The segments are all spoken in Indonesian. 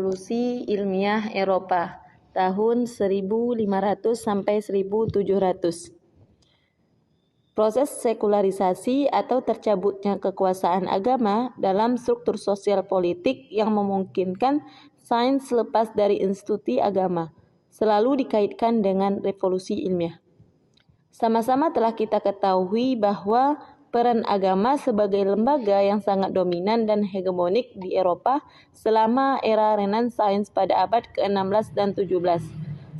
revolusi ilmiah Eropa tahun 1500 sampai 1700. Proses sekularisasi atau tercabutnya kekuasaan agama dalam struktur sosial politik yang memungkinkan sains lepas dari institusi agama selalu dikaitkan dengan revolusi ilmiah. Sama-sama telah kita ketahui bahwa peran agama sebagai lembaga yang sangat dominan dan hegemonik di Eropa selama era Renaissance pada abad ke-16 dan 17.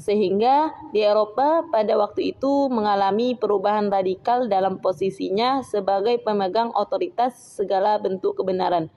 Sehingga di Eropa pada waktu itu mengalami perubahan radikal dalam posisinya sebagai pemegang otoritas segala bentuk kebenaran,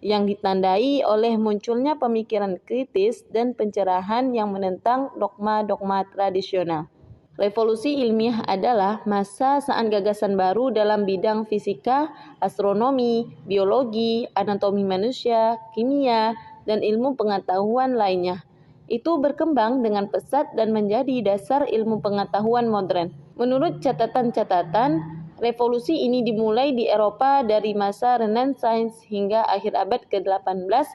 yang ditandai oleh munculnya pemikiran kritis dan pencerahan yang menentang dogma-dogma tradisional. Revolusi ilmiah adalah masa saat gagasan baru dalam bidang fisika, astronomi, biologi, anatomi manusia, kimia, dan ilmu pengetahuan lainnya. Itu berkembang dengan pesat dan menjadi dasar ilmu pengetahuan modern. Menurut catatan-catatan, revolusi ini dimulai di Eropa dari masa Renaissance hingga akhir abad ke-18,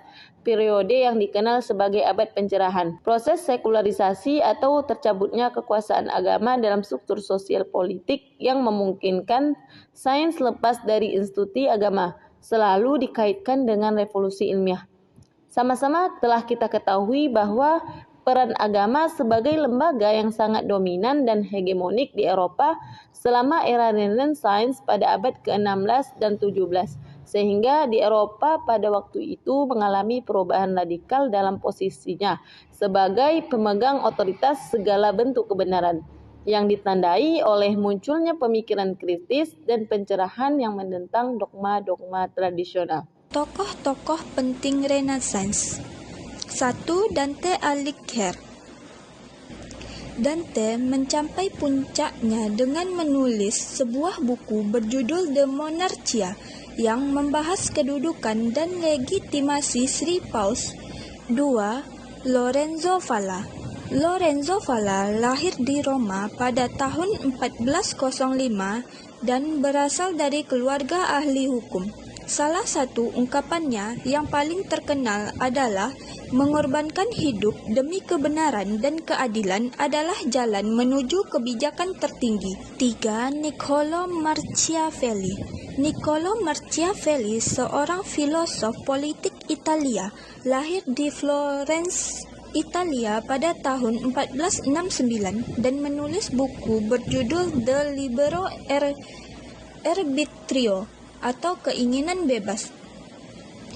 periode yang dikenal sebagai abad pencerahan. Proses sekularisasi atau tercabutnya kekuasaan agama dalam struktur sosial politik yang memungkinkan sains lepas dari institusi agama selalu dikaitkan dengan revolusi ilmiah. Sama-sama telah kita ketahui bahwa peran agama sebagai lembaga yang sangat dominan dan hegemonik di Eropa selama era Renaissance pada abad ke-16 dan 17, sehingga di Eropa pada waktu itu mengalami perubahan radikal dalam posisinya sebagai pemegang otoritas segala bentuk kebenaran, yang ditandai oleh munculnya pemikiran kritis dan pencerahan yang menentang dogma-dogma tradisional. Tokoh-tokoh penting Renaissance. 1. Dante Alighieri. Dante mencapai puncaknya dengan menulis sebuah buku berjudul De Monarchia yang membahas kedudukan dan legitimasi Sri Paus. 2. Lorenzo Valla. Lorenzo Valla lahir di Roma pada tahun 1405 dan berasal dari keluarga ahli hukum. Salah satu ungkapannya yang paling terkenal adalah mengorbankan hidup demi kebenaran dan keadilan adalah jalan menuju kebijakan tertinggi. 3. Niccolo Machiavelli. Niccolo Machiavelli seorang filosof politik Italia, lahir di Florence, Italia pada tahun 1469 dan menulis buku berjudul De Libero Arbitrio atau Keinginan Bebas.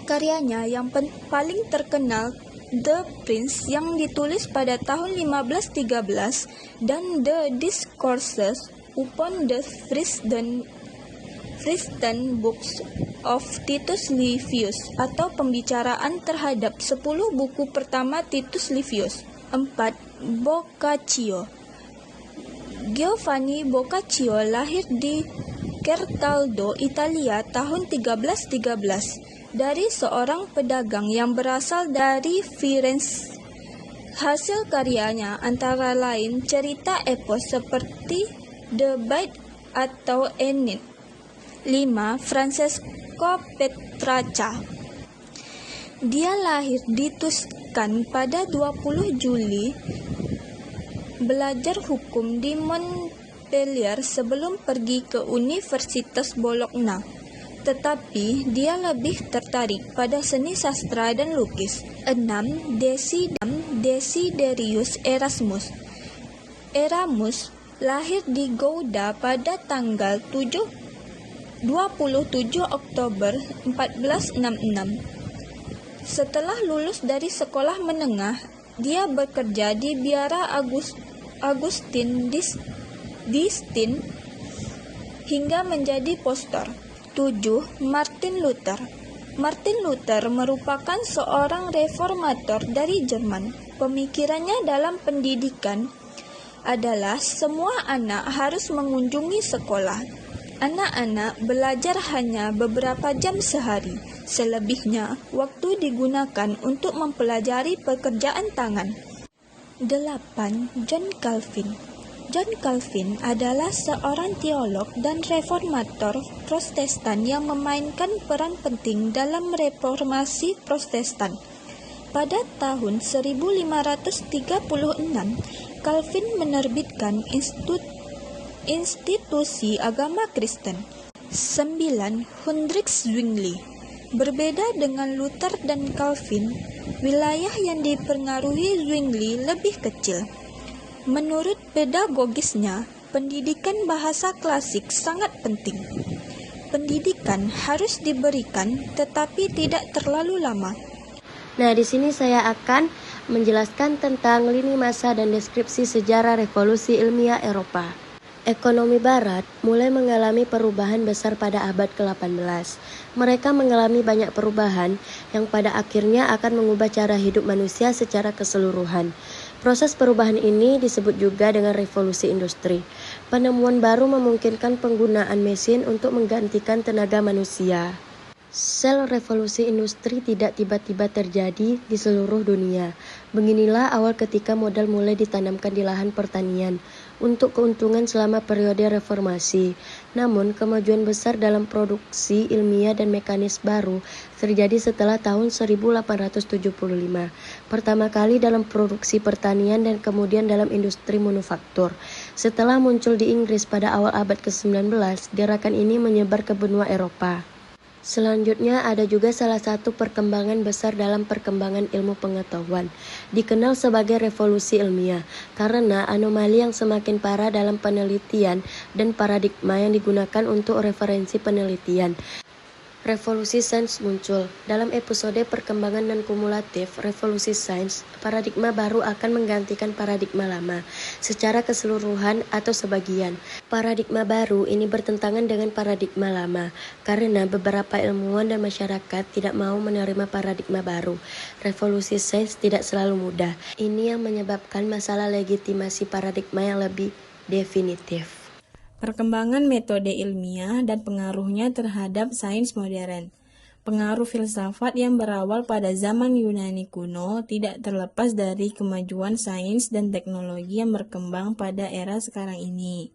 Karyanya yang paling terkenal The Prince yang ditulis pada tahun 1513 dan The Discourses upon the Christian Books of Titus Livius atau pembicaraan terhadap 10 buku pertama Titus Livius. 4. Boccaccio. Giovanni Boccaccio lahir di Certaldo, Italia tahun 1313 dari seorang pedagang yang berasal dari Firenze. Hasil karyanya antara lain cerita epos seperti The Bite atau Enid. 5. Francesco Petrarca. Dia lahir di Tuscan pada 20 Juli, belajar hukum di Montpellier sebelum pergi ke Universitas Bologna. Tetapi dia lebih tertarik pada seni sastra dan lukis. 6. Desiderius Erasmus. Erasmus lahir di Gouda pada tanggal 27 Oktober 1466. Setelah lulus dari sekolah menengah, dia bekerja di biara Agustin di Stin hingga menjadi pastor. 7. Martin Luther. Martin Luther merupakan seorang reformator dari Jerman. Pemikirannya dalam pendidikan adalah semua anak harus mengunjungi sekolah. Anak-anak belajar hanya beberapa jam sehari. Selebihnya, waktu digunakan untuk mempelajari pekerjaan tangan. 8. John Calvin. John Calvin adalah seorang teolog dan reformator Protestan yang memainkan peran penting dalam reformasi Protestan. pada tahun 1536, Calvin menerbitkan institusi agama Kristen. 9. Hendrik Zwingli. Berbeda dengan Luther dan Calvin, wilayah yang dipengaruhi Zwingli lebih kecil. Menurut pedagogisnya, pendidikan bahasa klasik sangat penting. Pendidikan harus diberikan, tetapi tidak terlalu lama. Nah, di sini saya akan menjelaskan tentang lini masa dan deskripsi sejarah revolusi ilmiah Eropa. Ekonomi Barat mulai mengalami perubahan besar pada abad ke-18. Mereka mengalami banyak perubahan yang pada akhirnya akan mengubah cara hidup manusia secara keseluruhan. Proses perubahan ini disebut juga dengan revolusi industri. Penemuan baru memungkinkan penggunaan mesin untuk menggantikan tenaga manusia. Sel revolusi industri tidak tiba-tiba terjadi di seluruh dunia. Beginilah awal ketika modal mulai ditanamkan di lahan pertanian untuk keuntungan selama periode reformasi. Namun, kemajuan besar dalam produksi ilmiah dan mekanis baru terjadi setelah tahun 1875. Pertama kali dalam produksi pertanian dan kemudian dalam industri manufaktur. Setelah muncul di Inggris pada awal abad ke-19, gerakan ini menyebar ke benua Eropa. Selanjutnya ada juga salah satu perkembangan besar dalam perkembangan ilmu pengetahuan, dikenal sebagai revolusi ilmiah, karena anomali yang semakin parah dalam penelitian dan paradigma yang digunakan untuk referensi penelitian. Revolusi sains muncul. Dalam episode perkembangan non-kumulatif revolusi sains, paradigma baru akan menggantikan paradigma lama secara keseluruhan atau sebagian. Paradigma baru ini bertentangan dengan paradigma lama karena beberapa ilmuwan dan masyarakat tidak mau menerima paradigma baru. Revolusi sains tidak selalu mudah. Ini yang menyebabkan masalah legitimasi paradigma yang lebih definitif. Perkembangan metode ilmiah dan pengaruhnya terhadap sains modern. Pengaruh filsafat yang berawal pada zaman Yunani kuno tidak terlepas dari kemajuan sains dan teknologi yang berkembang pada era sekarang ini.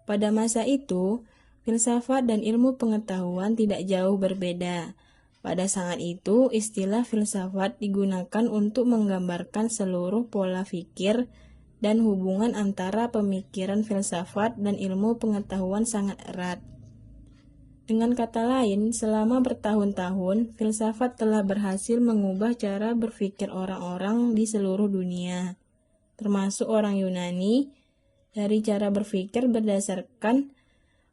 Pada masa itu, filsafat dan ilmu pengetahuan tidak jauh berbeda. Pada saat itu, istilah filsafat digunakan untuk menggambarkan seluruh pola pikir dan hubungan antara pemikiran filsafat dan ilmu pengetahuan sangat erat. Dengan kata lain, selama bertahun-tahun, filsafat telah berhasil mengubah cara berpikir orang-orang di seluruh dunia, termasuk orang Yunani, dari cara berpikir berdasarkan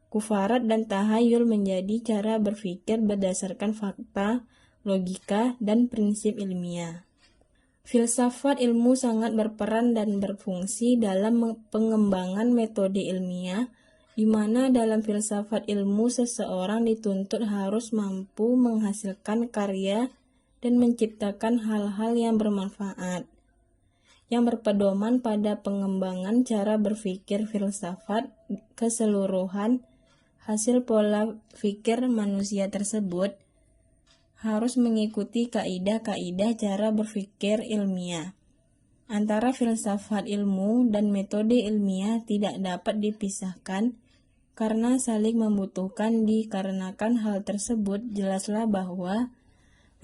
kufarat dan tahayul menjadi cara berpikir berdasarkan fakta, logika, dan prinsip ilmiah. Filsafat ilmu sangat berperan dan berfungsi dalam pengembangan metode ilmiah, di mana dalam filsafat ilmu seseorang dituntut harus mampu menghasilkan karya dan menciptakan hal-hal yang bermanfaat, yang berpedoman pada pengembangan cara berpikir filsafat keseluruhan. Hasil pola pikir manusia tersebut harus mengikuti kaidah-kaidah cara berpikir ilmiah. Antara filsafat ilmu dan metode ilmiah tidak dapat dipisahkan karena saling membutuhkan. Dikarenakan hal tersebut, jelaslah bahwa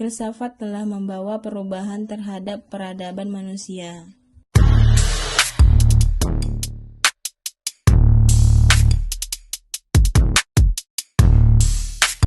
filsafat telah membawa perubahan terhadap peradaban manusia.